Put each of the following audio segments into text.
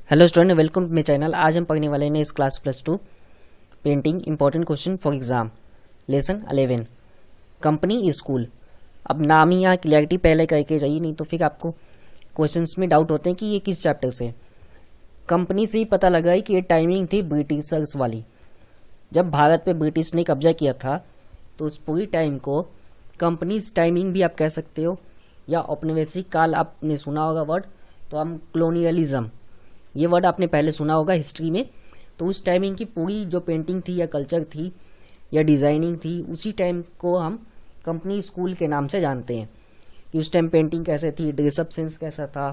Hello student, welcome to my channel. आज हम पढ़ने वाले हैं इस class +2 painting important question for exam lesson 11 company school. अब नाम ही यहाँ क्लियरिटी पहले करके जाइए, नहीं तो फिर आपको क्वेश्चंस में डाउट होते हैं कि ये किस चैप्टर से। कंपनी से ही पता लगा है कि ये टाइमिंग थी ब्रिटिशर्स वाली। जब भारत पे ब्रिटिश ने कब्जा किया था तो उस पूरी टाइम को कंपनीज टाइमिंग भी आप कह सकते हो, या औपनिवेशिक काल आपने सुना होगा वर्ड, तो हम कॉलोनियलिज्म, ये वर्ड आपने पहले सुना होगा हिस्ट्री में। तो उस टाइमिंग की पूरी जो पेंटिंग थी या कल्चर थी या डिज़ाइनिंग थी, उसी टाइम को हम कंपनी स्कूल के नाम से जानते हैं कि उस टाइम पेंटिंग कैसे थी, ड्रेसअप सेंस कैसा था,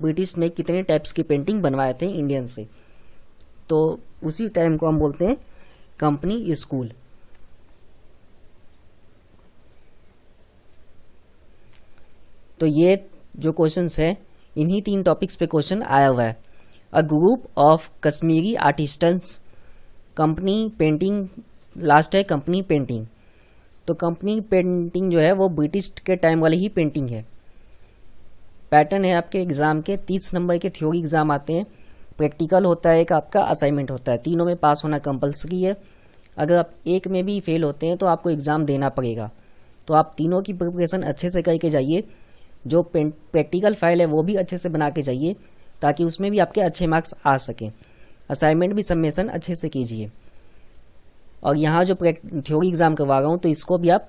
ब्रिटिश ने कितने टाइप्स की पेंटिंग बनवाए थे इंडियन से। तो उसी टाइम को हम बोलते हैं कंपनी स्कूल। तो ये जो क्वेश्चंस है, इन्हीं 3 टॉपिक्स पे क्वेश्चन आया हुआ है। A group of Kashmiri artisans company painting, last है कंपनी पेंटिंग। तो कंपनी पेंटिंग जो है वो ब्रिटिश के टाइम वाली ही पेंटिंग है। पैटर्न है आपके एग्जाम के 30 नंबर के थ्योरी एग्जाम आते हैं, प्रैक्टिकल होता है, एक आपका असाइनमेंट होता है। तीनों में पास होना कंपलसरी है। अगर आप एक में भी फेल होते हैं तो आपको एग्जाम देना पड़ेगा। तो आप तीनों की प्रिपरेशन अच्छे से करके जाइए। जो प्रैक्टिकल फाइल है वो भी अच्छे से बना के जाइए, ताकि उसमें भी आपके अच्छे मार्क्स आ सकें। असाइनमेंट भी सबमिशन अच्छे से कीजिए। और यहाँ जो थ्योरी एग्जाम करवा रहा हूँ, तो इसको भी आप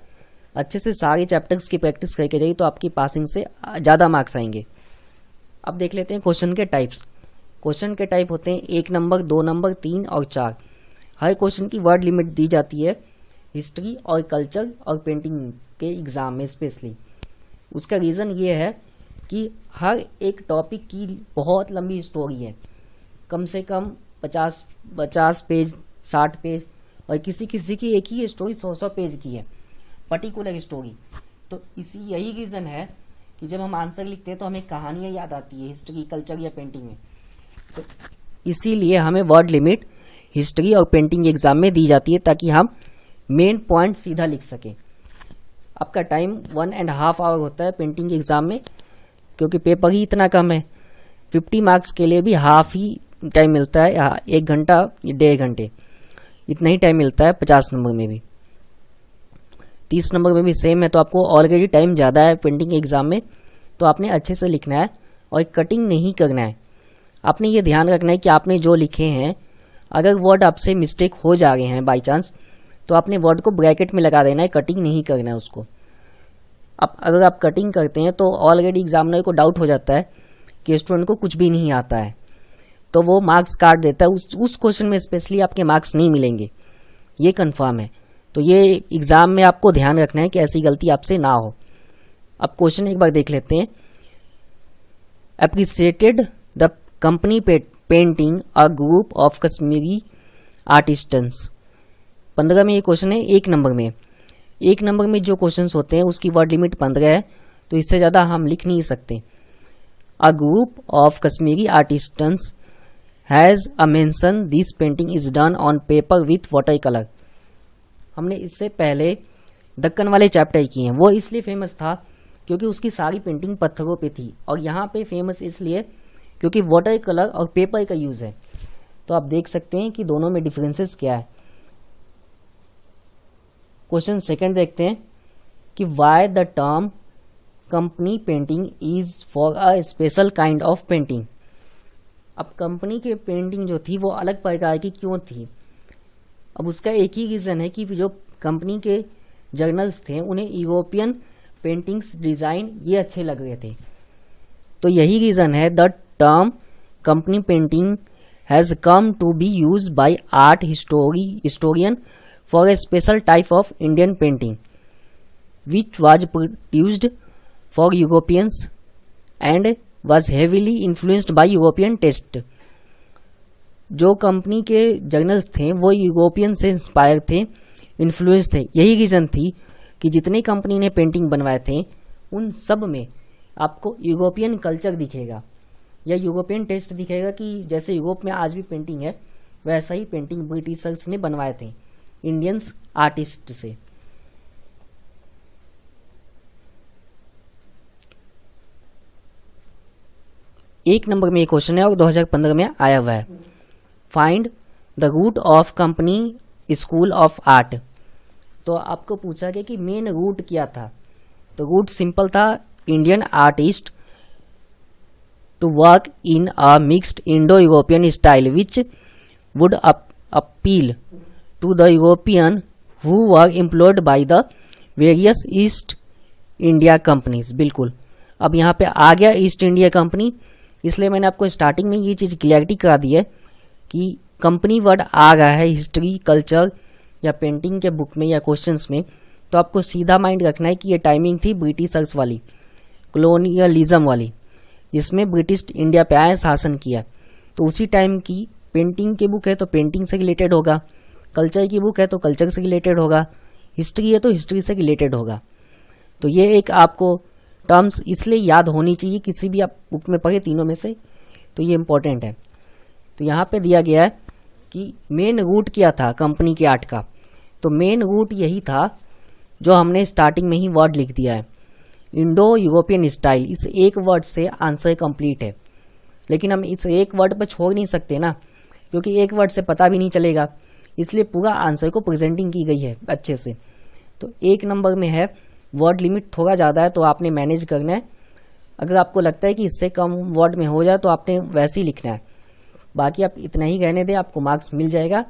अच्छे से सारे चैप्टर्स की प्रैक्टिस करके जाइए, तो आपकी पासिंग से ज़्यादा मार्क्स आएंगे। अब देख लेते हैं क्वेश्चन के टाइप्स। क्वेश्चन के टाइप होते हैं 1 नंबर, 2 नंबर, 3 और 4। हर क्वेश्चन की वर्ड लिमिट दी जाती है हिस्ट्री और कल्चर और पेंटिंग के एग्जाम में स्पेशली। उसका रीज़न ये है कि हर एक टॉपिक की बहुत लंबी स्टोरी है, कम से कम 50 पेज, 60 पेज, और किसी किसी की एक ही स्टोरी 100 पेज की है, पर्टिकुलर स्टोरी। तो यही रीज़न है कि जब हम आंसर लिखते हैं तो हमें कहानियाँ याद आती है हिस्ट्री, कल्चर या पेंटिंग में। तो इसीलिए हमें वर्ड लिमिट हिस्ट्री और पेंटिंग एग्जाम में दी जाती है, ताकि हम मेन पॉइंट सीधा लिख सकें। आपका टाइम 1.5 आवर होता है पेंटिंग एग्जाम में, क्योंकि पेपर ही इतना कम है। 50 मार्क्स के लिए भी हाफ ही टाइम मिलता है, 1 घंटा या 1.5 घंटे, इतना ही टाइम मिलता है 50 नंबर में भी। 30 नंबर में भी सेम है। तो आपको ऑलरेडी टाइम ज़्यादा है पेंटिंग एग्जाम में, तो आपने अच्छे से लिखना है और कटिंग नहीं करना है। आपने ये ध्यान रखना है कि आपने जो लिखे हैं, अगर वर्ड आपसे मिस्टेक हो जा रहे हैं बाई चांस, तो आपने वर्ड को ब्रैकेट में लगा देना है, कटिंग नहीं करना है उसको। अब अगर आप कटिंग करते हैं तो ऑलरेडी एग्जामिनर को डाउट हो जाता है कि स्टूडेंट को कुछ भी नहीं आता है, तो वो मार्क्स काट देता है। उस क्वेश्चन में स्पेशली आपके मार्क्स नहीं मिलेंगे, ये कंफर्म है। तो ये एग्जाम में आपको ध्यान रखना है कि ऐसी गलती आपसे ना हो। अब क्वेश्चन एक बार देख लेते हैं। Appreciated the company painting a group of Kashmiri artisans. 15 में ये क्वेश्चन है। 1 नंबर में, 1 नंबर में जो क्वेश्चंस होते हैं उसकी वर्ड लिमिट 15 है, तो इससे ज़्यादा हम लिख नहीं सकते। A group of Kashmiri artisans has a mention this painting is done on paper with water colour. हमने इससे पहले दक्कन वाले चैप्टर किए हैं। वो इसलिए फेमस था क्योंकि उसकी सारी पेंटिंग पत्थरों पे थी, और यहाँ पे फेमस इसलिए क्योंकि वाटर कलर और पेपर का यूज़ है। तो आप देख सकते हैं कि दोनों में डिफरेंसेस क्या है। क्वेश्चन सेकंड देखते हैं कि why the term company painting is for a special kind of painting. अब कंपनी की पेंटिंग जो थी वो अलग प्रकार की क्यों थी? अब उसका एक ही रीज़न है कि जो कंपनी के जर्नल्स थे उन्हें यूरोपियन पेंटिंग्स डिज़ाइन ये अच्छे लग रहे थे। तो यही रीज़न है the term company painting has come to be use by art historian for a special type of Indian painting which was produced for Europeans and was heavily influenced by European taste। जो company के journals थे वो European से inspire थे, influence थे। यही reason थी कि जितनी कंपनी ने पेंटिंग बनवाए थे उन सब में आपको यूरोपियन कल्चर दिखेगा या यूरोपियन टेस्ट दिखेगा, कि जैसे यूरोप में आज भी पेंटिंग है वैसा ही पेंटिंग ब्रिटिशर्स ने बनवाए थे इंडियंस आर्टिस्ट से। 1 नंबर में ये क्वेश्चन है और 2015 में आया हुआ है। Find the root of company school of art. तो आपको पूछा गया कि मेन रूट क्या था। तो रूट सिंपल था, Indian artist to work in a mixed Indo European style which would appeal to the European who were employed by the various East India companies. बिल्कुल, अब यहाँ पे आ गया ईस्ट इंडिया कंपनी, इसलिए मैंने आपको स्टार्टिंग में ये चीज़ क्लैरिटी करा दी है कि कंपनी वर्ड आ रहा है हिस्ट्री, कल्चर या पेंटिंग के बुक में या क्वेश्चंस में, तो आपको सीधा माइंड रखना है कि ये टाइमिंग थी ब्रिटिशर्स वाली, कॉलोनियलिज्म वाली, जिसमें ब्रिटिश इंडिया पे आए, शासन किया। तो उसी टाइम की पेंटिंग की बुक है तो पेंटिंग से रिलेटेड होगा, कल्चर की बुक है तो कल्चर से रिलेटेड होगा, हिस्ट्री है तो हिस्ट्री से रिलेटेड होगा। तो ये एक आपको टर्म्स इसलिए याद होनी चाहिए, किसी भी आप बुक में पढ़े तीनों में से, तो ये इंपॉर्टेंट है। तो यहाँ पे दिया गया है कि मेन रूट क्या था कंपनी के आर्ट का। तो मेन रूट यही था जो हमने स्टार्टिंग में ही वर्ड लिख दिया है, इंडो यूरोपियन स्टाइल। इस एक वर्ड से आंसर कंप्लीट है, लेकिन हम इस एक वर्ड पर छोड़ नहीं सकते ना, क्योंकि एक वर्ड से पता भी नहीं चलेगा, इसलिए पूरा आंसर को प्रेजेंटिंग की गई है अच्छे से। तो 1 नंबर में है, वर्ड लिमिट थोड़ा ज़्यादा है तो आपने मैनेज करना है। अगर आपको लगता है कि इससे कम वर्ड में हो जाए तो आपने वैसे ही लिखना है, बाकी आप इतना ही रहने दें, आपको मार्क्स मिल जाएगा।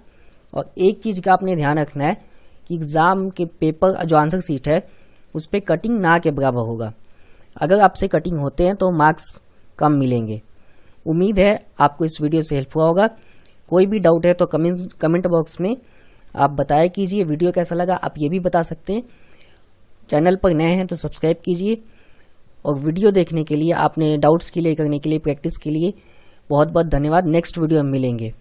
और एक चीज़ का आपने ध्यान रखना है कि एग्ज़ाम के पेपर जो आंसर सीट है उस पर कटिंग ना के बराबर होगा। अगर आपसे कटिंग होते हैं तो मार्क्स कम मिलेंगे। उम्मीद है आपको इस वीडियो से हेल्प हुआ होगा। कोई भी डाउट है तो कमेंट बॉक्स में आप बताया कीजिए। वीडियो कैसा लगा आप ये भी बता सकते हैं। चैनल पर नए हैं तो सब्सक्राइब कीजिए। और वीडियो देखने के लिए, आपने डाउट्स क्लियर करने के लिए, प्रैक्टिस के लिए बहुत बहुत धन्यवाद। नेक्स्ट वीडियो में मिलेंगे।